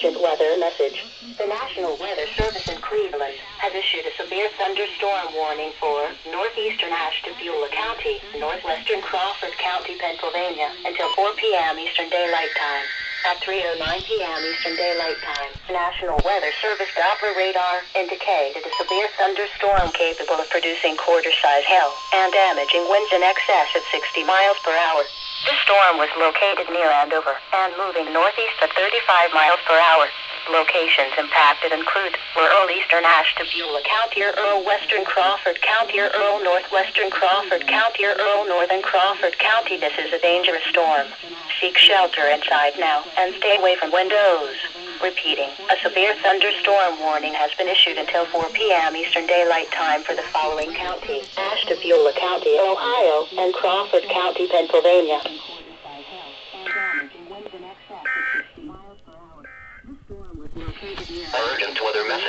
emergent weather message. The National Weather Service in Cleveland has issued a severe thunderstorm warning for northeastern Ashtabula County, northwestern Crawford County, Pennsylvania, until 4 p.m. Eastern Daylight Time. At 3:09 p.m. Eastern Daylight Time, the National Weather Service Doppler radar indicated a severe thunderstorm capable of producing quarter-size hail and damaging winds in excess of 60 miles per hour. This storm was located near Andover and moving northeast at 35 miles per hour. Locations impacted include rural eastern Ashtabula County, rural western Crawford County, rural northwestern Crawford County, rural northern Crawford County. This is a dangerous storm. Seek shelter inside now and stay away from windows. Repeating, a severe thunderstorm warning has been issued until 4 p.m. Eastern Daylight Time for the following counties: Ashtabula County, Ohio, and Crawford County, Pennsylvania. Urgent weather message.